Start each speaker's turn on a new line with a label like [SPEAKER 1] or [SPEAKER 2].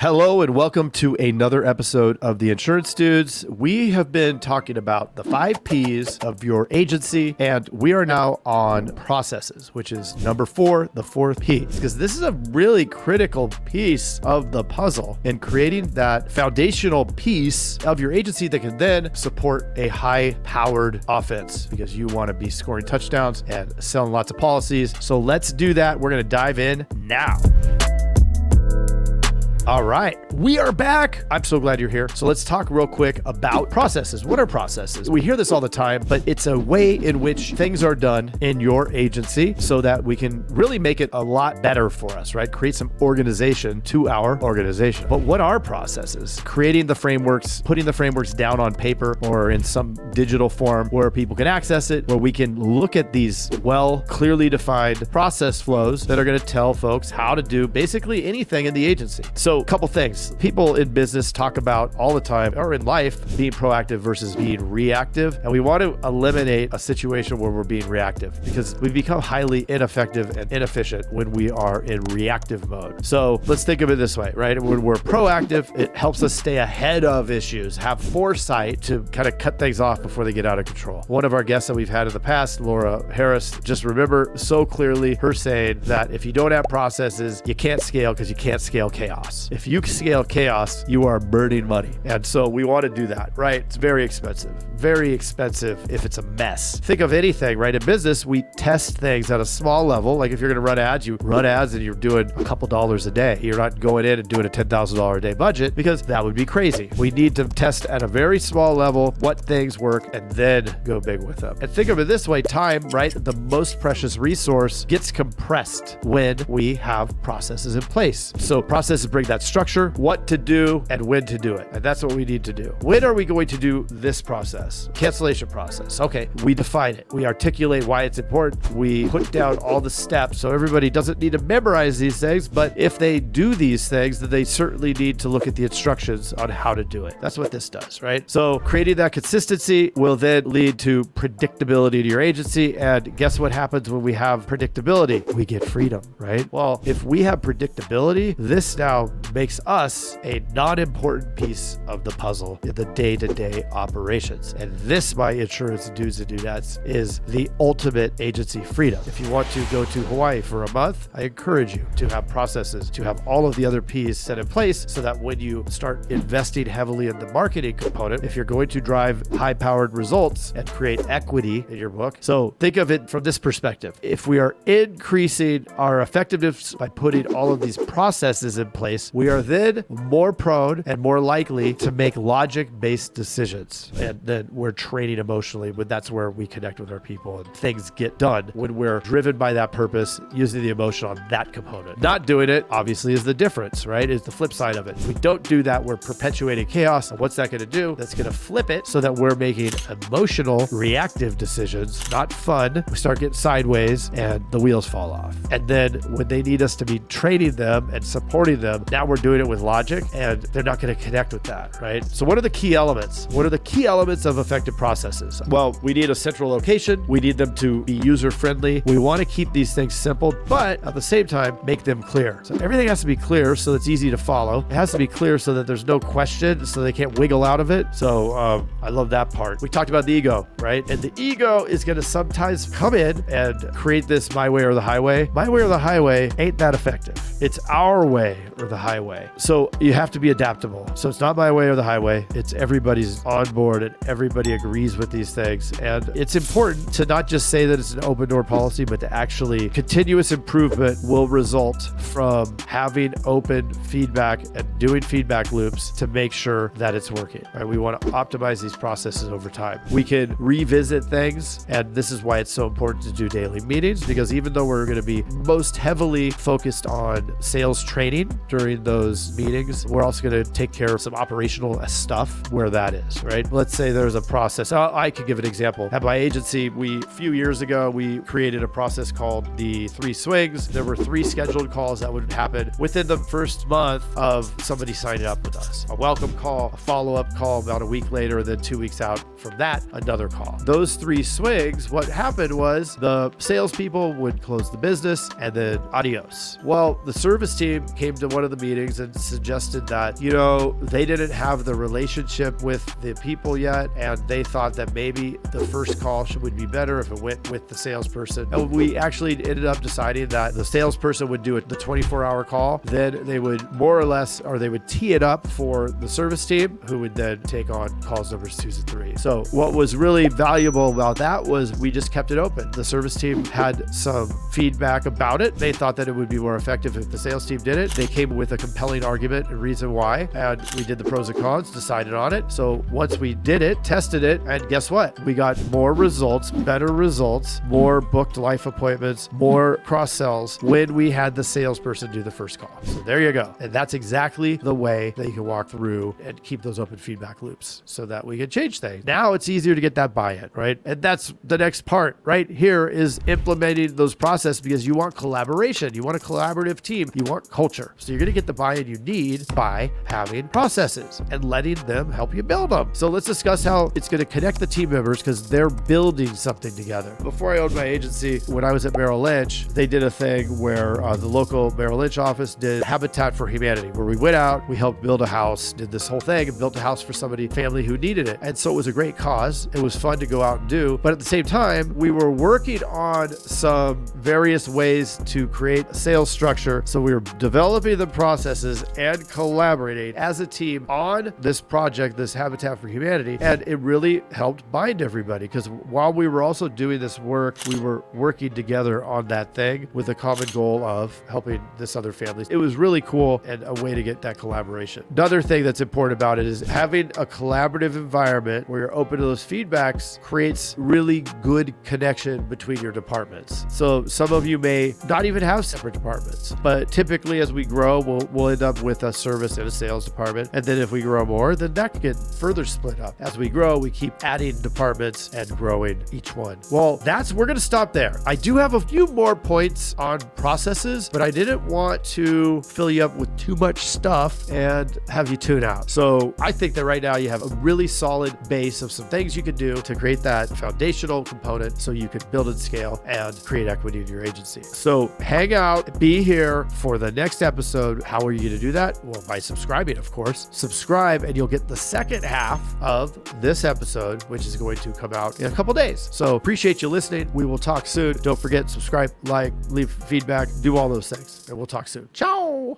[SPEAKER 1] Hello and welcome to another episode of The Insurance Dudes. We have been talking about the 5 P's of your agency, and we are now on processes, which is number 4, the 4th P, because this is a really critical piece of the puzzle in creating that foundational piece of your agency that can then support a high-powered offense, because you want to be scoring touchdowns and selling lots of policies. So let's do that. We're going to dive in now. All right, we are back. I'm so glad you're here. So let's talk real quick about processes. What are processes? We hear this all the time, but it's a way in which things are done in your agency so that we can really make it a lot better for us, right? Create some organization to our organization. But what are processes? Creating the frameworks, putting the frameworks down on paper or in some digital form where people can access it, where we can look at these clearly defined process flows that are going to tell folks how to do basically anything in the agency. So a couple things. People in business talk about all the time, or in life, being proactive versus being reactive. And we want to eliminate a situation where we're being reactive because we become highly ineffective and inefficient when we are in reactive mode. So let's think of it this way, right? When we're proactive, it helps us stay ahead of issues, have foresight to kind of cut things off before they get out of control. One of our guests that we've had in the past, Laura Harris, just remember so clearly her saying that if you don't have processes, you can't scale because you can't scale chaos. If you scale chaos, you are burning money. And so we want to do that, right? It's very expensive if it's a mess. Think of anything, right? In business, we test things at a small level. Like if you're going to run ads, you run ads and you're doing a couple dollars a day. You're not going in and doing a $10,000 a day budget because that would be crazy. We need to test at a very small level what things work and then go big with them. And think of it this way, time, right? The most precious resource gets compressed when we have processes in place. So processes bring that structure, what to do and when to do it. And that's what we need to do. When are we going to do this process? Cancellation process. Okay, we define it. We articulate why it's important. We put down all the steps so everybody doesn't need to memorize these things, but if they do these things, then they certainly need to look at the instructions on how to do it. That's what this does, right? So creating that consistency will then lead to predictability to your agency. And guess what happens when we have predictability? We get freedom, right? Well, if we have predictability, this now makes us a non-important piece of the puzzle in the day-to-day operations. And this, my insurance dudes and dudettes, is the ultimate agency freedom. If you want to go to Hawaii for a month, I encourage you to have processes, to have all of the other P's set in place so that when you start investing heavily in the marketing component, if you're going to drive high-powered results and create equity in your book. So think of it from this perspective. If we are increasing our effectiveness by putting all of these processes in place, we are then more prone and more likely to make logic-based decisions. And then we're training emotionally, but that's where we connect with our people and things get done when we're driven by that purpose, using the emotion on that component. Not doing it, obviously, is the difference, right? Is the flip side of it. If we don't do that, we're perpetuating chaos. And what's that going to do? That's going to flip it so that we're making emotional, reactive decisions, not fun. We start getting sideways and the wheels fall off. And then when they need us to be training them and supporting them, now we're doing it with logic and they're not going to connect with that, right? So what are the key elements? What are the key elements of effective processes? Well, we need a central location. We need them to be user-friendly. We want to keep these things simple, but at the same time, make them clear. So everything has to be clear so it's easy to follow. It has to be clear so that there's no question, so they can't wiggle out of it. So I love that part. We talked about the ego, right? And the ego is going to sometimes come in and create this my way or the highway. My way or the highway ain't that effective. It's our way or the highway. So you have to be adaptable. So it's not my way or the highway. It's everybody's on board and everybody agrees with these things. And it's important to not just say that it's an open door policy, but to actually continuous improvement will result from having open feedback and doing feedback loops to make sure that it's working. Right? We want to optimize these processes over time. We can revisit things, and this is why it's so important to do daily meetings, because even though we're going to be most heavily focused on sales training during those meetings, we're also going to take care of some operational stuff where that is, right? Let's say there's a process. I could give an example. At my agency, a few years ago, we created a process called the 3 swings. There were 3 scheduled calls that would happen within the first month of somebody signing up with us. A welcome call, a follow-up call about a week later, and then 2 weeks out from that, another call. Those 3 swings, what happened was the salespeople would close the business and then adios. Well, the service team came to one of the meetings and suggested that, they didn't have the relationship with the people yet, and they thought that maybe the first call would be better if it went with the salesperson. And we actually ended up deciding that the salesperson would do the 24-hour call. Then they would they would tee it up for the service team, who would then take on calls numbers 2 and 3. So what was really valuable about that was we just kept it open. The service team had some feedback about it. They thought that it would be more effective if the sales team did it. They came with a compelling argument and reason why, and we did the pros and cons, decided on it. So once we did it, tested it, and guess what? We got more results, better results, more booked life appointments, more cross-sells when we had the salesperson do the first call. So there you go. And that's exactly the way that you can walk through and keep those open feedback loops so that we can change things. Now it's easier to get that buy-in, right? And that's the next part right here, is implementing those processes, because you want collaboration. You want a collaborative team. You want culture. So you're going to get the buy-in you need by having processes and letting them help you build them. So let's discuss how it's going to connect the team members, because they're building something together. Before I owned my agency, when I was at Merrill Lynch, they did a thing where the local Merrill Lynch office did Habitat for Humanity, where we went out, we helped build a house, did this whole thing and built a house for family who needed it. And so it was a great cause. It was fun to go out and do. But at the same time, we were working on some various ways to create a sales structure. So we were developing the processes and collaborating as a team on this project, this Habitat for Humanity. And it really helped bind everybody, because while we were also doing this work, we were working together on that thing with a common goal of helping this other family. It was really cool and a way to get that collaboration. Another thing that's important about it is having a collaborative environment where you're open to those feedbacks creates really good connection between your departments. So some of you may not even have separate departments, but typically as we grow, we'll end up with a service and a sales department. And then if we grow more, then that can get further split up. As we grow, we keep adding departments and growing each one. Well, we're going to stop there. I do have a few more points on processes, but I didn't want to fill you up with too much stuff and have you tune out. So I think that right now you have a really solid base of some things you can do to create that foundational component so you could build and scale and create equity in your agency. So hang out, be here for the next episode. How are you going to do that? Well, by subscribing, of course. Subscribe and you'll get the second half of this episode, which is going to come out in a couple days. So appreciate you listening. We will talk soon. Don't forget, subscribe, like, leave feedback, do all those things, and we'll talk soon. Ciao.